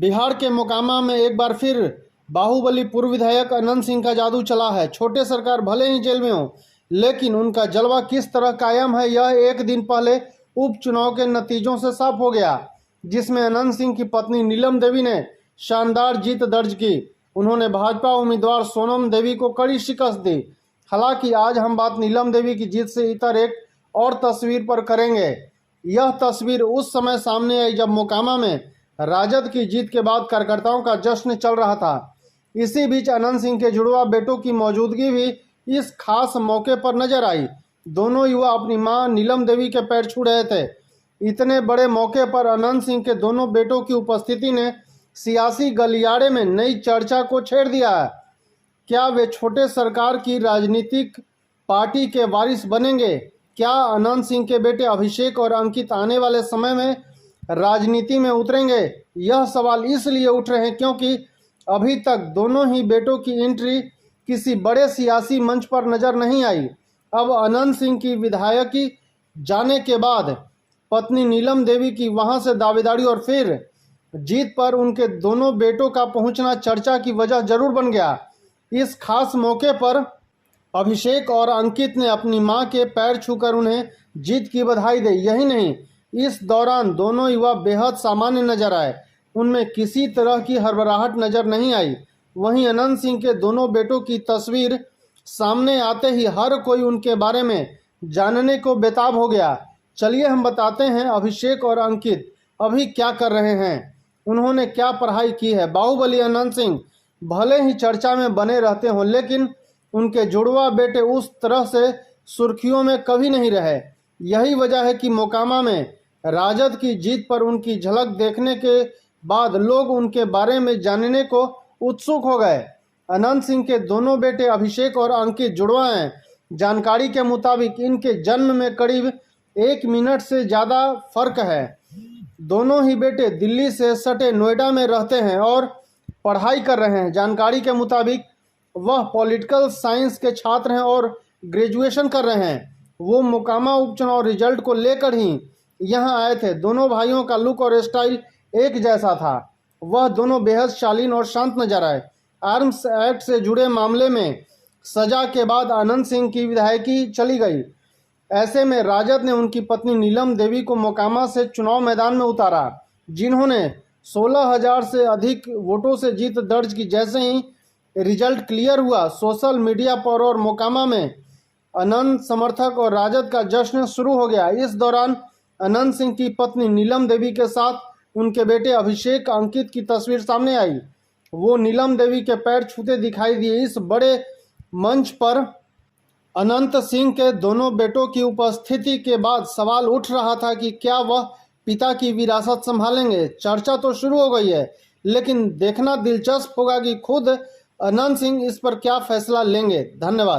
बिहार के मोकामा में एक बार फिर बाहुबली पूर्व विधायक अनंत सिंह का जादू चला है। छोटे सरकार भले ही जेल में हो, लेकिन उनका जलवा किस तरह कायम है यह एक दिन पहले उपचुनाव के नतीजों से साफ हो गया, जिसमें अनंत सिंह की पत्नी नीलम देवी ने शानदार जीत दर्ज की। उन्होंने भाजपा उम्मीदवार सोनम देवी को कड़ी शिकस्त दी। हालांकि आज हम बात नीलम देवी की जीत से इतर एक और तस्वीर पर करेंगे। यह तस्वीर उस समय सामने आई जब मोकामा में राजद की जीत के बाद कार्यकर्ताओं का जश्न चल रहा था। इसी बीच अनंत सिंह के जुड़वा बेटों की मौजूदगी भी इस खास मौके पर नजर आई। दोनों युवा अपनी मां नीलम देवी के पैर छू रहे थे। इतने बड़े मौके पर अनंत सिंह के दोनों बेटों की उपस्थिति ने सियासी गलियारे में नई चर्चा को छेड़ दिया है। क्या वे छोटे सरकार की राजनीतिक पार्टी के वारिस बनेंगे? क्या अनंत सिंह के बेटे अभिषेक और अंकित आने वाले समय में राजनीति में उतरेंगे? यह सवाल इसलिए उठ रहे हैं क्योंकि अभी तक दोनों ही बेटों की एंट्री किसी बड़े सियासी मंच पर नजर नहीं आई। अब अनंत सिंह की विधायकी जाने के बाद पत्नी नीलम देवी की वहां से दावेदारी और फिर जीत पर उनके दोनों बेटों का पहुंचना चर्चा की वजह जरूर बन गया। इस खास मौके पर अभिषेक और अंकित ने अपनी मां के पैर छूकर उन्हें जीत की बधाई दी। यही नहीं, इस दौरान दोनों युवा बेहद सामान्य नजर आए। उनमें किसी तरह की हड़बड़ाहट नजर नहीं आई। वहीं अनंत सिंह के दोनों बेटों की तस्वीर सामने आते ही हर कोई उनके बारे में जानने को बेताब हो गया। चलिए हम बताते हैं अभिषेक और अंकित अभी क्या कर रहे हैं, उन्होंने क्या पढ़ाई की है। बाहुबली अनंत सिंह भले ही चर्चा में बने रहते हों, लेकिन उनके जुड़वा बेटे उस तरह से सुर्खियों में कभी नहीं रहे। यही वजह है कि मोकामा में राजद की जीत पर उनकी झलक देखने के बाद लोग उनके बारे में जानने को उत्सुक हो गए। अनंत सिंह के दोनों बेटे अभिषेक और अंकित जुड़वा हैं। जानकारी के मुताबिक इनके जन्म में करीब 1 मिनट से ज़्यादा फर्क है। दोनों ही बेटे दिल्ली से सटे नोएडा में रहते हैं और पढ़ाई कर रहे हैं। जानकारी के मुताबिक वह पॉलिटिकल साइंस के छात्र हैं और ग्रेजुएशन कर रहे हैं। वो मोकामा उपचुनाव रिजल्ट को लेकर ही यहाँ आए थे। दोनों भाइयों का लुक और स्टाइल एक जैसा था। वह दोनों बेहद शालीन और शांत नजर आए। आर्म्स एक्ट से जुड़े मामले में सजा के बाद अनंत सिंह की विधायकी चली गई। ऐसे में राजद ने उनकी पत्नी नीलम देवी को मोकामा से चुनाव मैदान में उतारा, जिन्होंने 16,000 से अधिक वोटों से जीत दर्ज की। जैसे ही रिजल्ट क्लियर हुआ, सोशल मीडिया पर और मोकामा में अनंत समर्थक और राजद का जश्न शुरू हो गया। इस दौरान अनंत सिंह की पत्नी नीलम देवी के साथ उनके बेटे अभिषेक अंकित की तस्वीर सामने आई। वो नीलम देवी के पैर छूते दिखाई दिए। इस बड़े मंच पर अनंत सिंह के दोनों बेटों की उपस्थिति के बाद सवाल उठ रहा था कि क्या वह पिता की विरासत संभालेंगे। चर्चा तो शुरू हो गई है, लेकिन देखना दिलचस्प होगा कि खुद अनंत सिंह इस पर क्या फैसला लेंगे। धन्यवाद।